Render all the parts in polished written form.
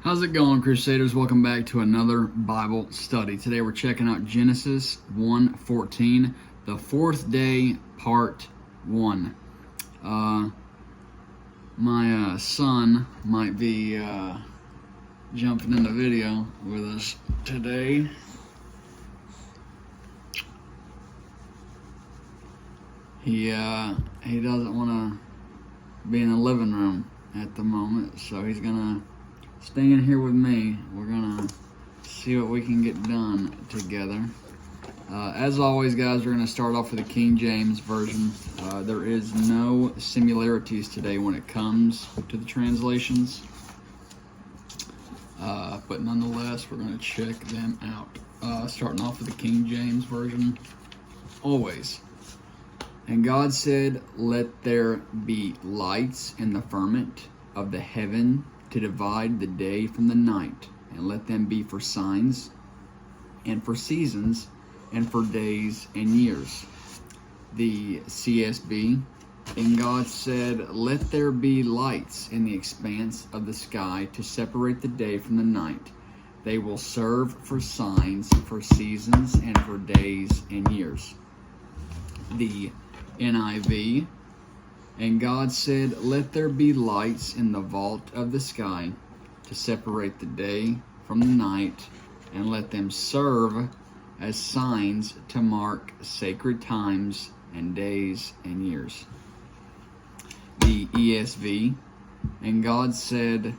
How's it going, Crusaders? Welcome back to another Bible study. Today we're checking out Genesis 1:14, the fourth day, part 1. My son might be jumping in the video with us today. He doesn't want to be in the living room at the moment, so he's gonna stay in here with me. We're gonna see what we can get done together. As always, guys, we're gonna start off with the King James Version. There is no similarities today when it comes to the translations, but nonetheless, we're gonna check them out. Starting off with the King James Version, always. And God said, "Let there be lights in the firmament of the heaven to divide the day from the night, and let them be for signs, and for seasons, and for days and years." The CSB. And God said, "Let there be lights in the expanse of the sky to separate the day from the night. They will serve for signs, for seasons, and for days and years." The NIV. And God said, "Let there be lights in the vault of the sky to separate the day from the night, and let them serve as signs to mark sacred times and days and years." The ESV. And God said,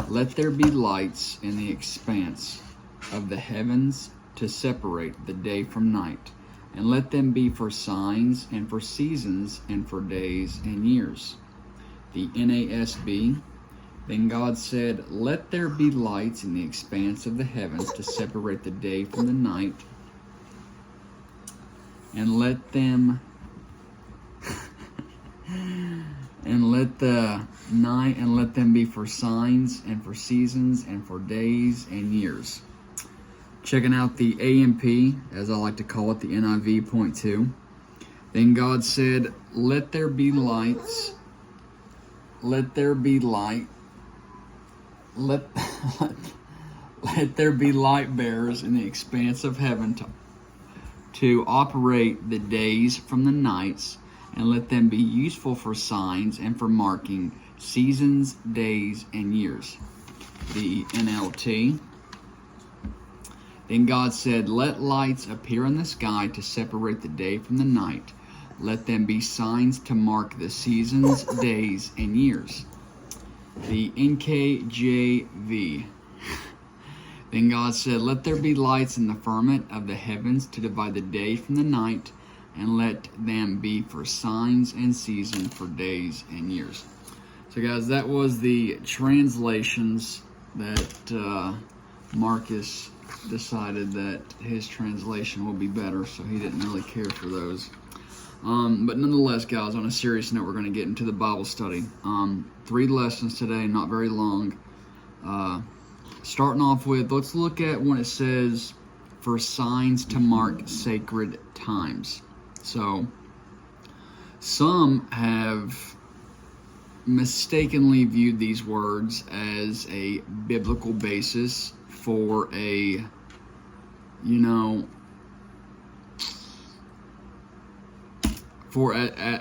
"Let there be lights in the expanse of the heavens to separate the day from night, and let them be for signs, and for seasons, and for days and years." The NASB. Then God said, "Let there be lights in the expanse of the heavens to separate the day from the night, and let them be for signs, and for seasons, and for days and years." Checking out the AMP, as I like to call it, the NIV.2. Then God said, "Let there be lights. Let there be light. Let there be light bearers in the expanse of heaven to operate the days from the nights, and let them be useful for signs and for marking seasons, days, and years." The NLT. Then God said, "Let lights appear in the sky to separate the day from the night. Let them be signs to mark the seasons, days, and years." The NKJV. Then God said, "Let there be lights in the firmament of the heavens to divide the day from the night, and let them be for signs and seasons, for days and years." So guys, that was the translations that Marcus decided that his translation will be better, so he didn't really care for those. But nonetheless, guys, on a serious note, we're going to get into the Bible study. 3 lessons today, not very long. Starting off with, let's look at when it says, "for signs to mark sacred times." So, some have mistakenly viewed these words as a biblical basis for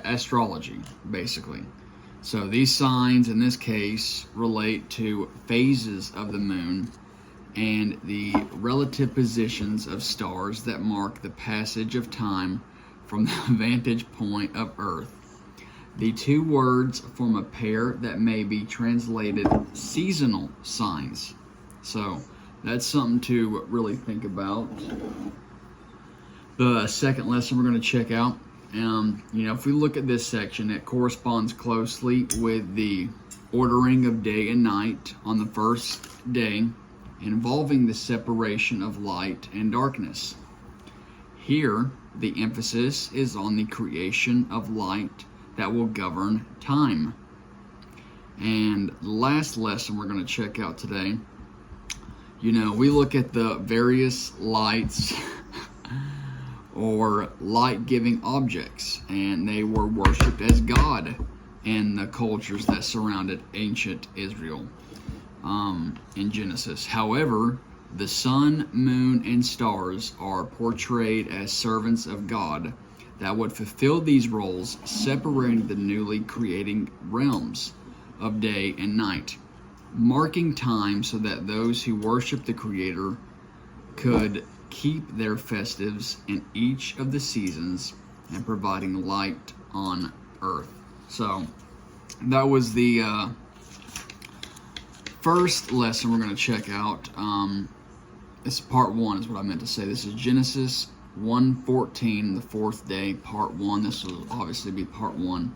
astrology, basically. So these signs, in this case, relate to phases of the moon and the relative positions of stars that mark the passage of time from the vantage point of Earth. The two words form a pair that may be translated seasonal signs. So that's something to really think about. The second lesson we're going to check out, if we look at this section, it corresponds closely with the ordering of day and night on the first day, involving the separation of light and darkness. Here, the emphasis is on the creation of light that will govern time. And the last lesson we're going to check out today, we look at the various lights or light-giving objects, and they were worshipped as God in the cultures that surrounded ancient Israel. in Genesis. However, the sun, moon, and stars are portrayed as servants of God that would fulfill these roles, separating the newly creating realms of day and night, marking time so that those who worship the Creator could keep their festives in each of the seasons and providing light on earth. So that was the first lesson we're going to check out. This is part 1 is what I meant to say. This is Genesis 1:14, the 4th day, part 1. This will obviously be part 1.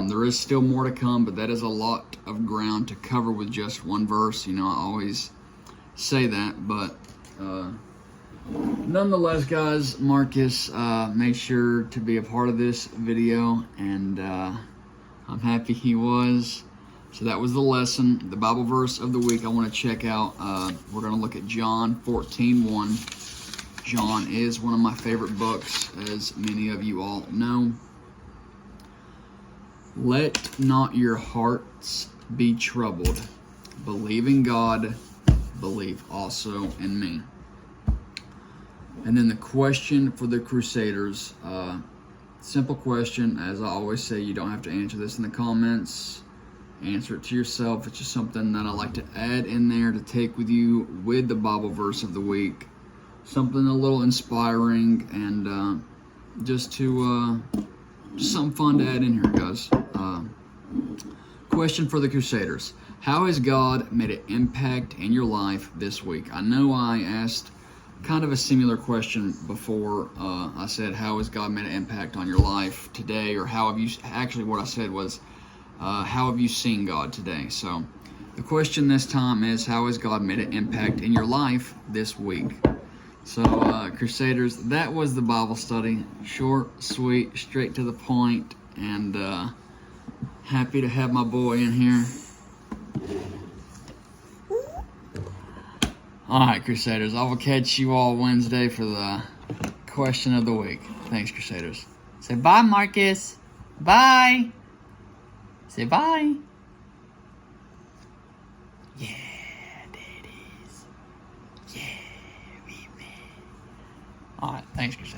There is still more to come, but that is a lot of ground to cover with just one verse. You know, I always say that, but nonetheless, guys, Marcus made sure to be a part of this video, and I'm happy he was. So that was the lesson. The Bible verse of the week I want to check out. We're going to look at John 14:1. John is one of my favorite books, as many of you all know. Let not your hearts be troubled. Believe in God, believe also in me. And then the question for the Crusaders, simple question. As I always say, you don't have to answer this in the comments. Answer it to yourself. It's just something that I like to add in there to take with you with the Bible verse of the week. Something a little inspiring and just something fun to add in here, guys. Question for the Crusaders. How has God made an impact in your life this week? I know I asked kind of a similar question before. I said, how has God made an impact on your life today? Or how have you, actually what I said was, how have you seen God today? So the question this time is, how has God made an impact in your life this week? So Crusaders, that was the Bible study. Short, sweet, straight to the point, and happy to have my boy in here. Alright, Crusaders, I will catch you all Wednesday for the question of the week. Thanks, Crusaders. Say bye, Marcus. Bye. Say bye. Yeah, there it is. Yeah, we made. Alright, thanks, Crusaders.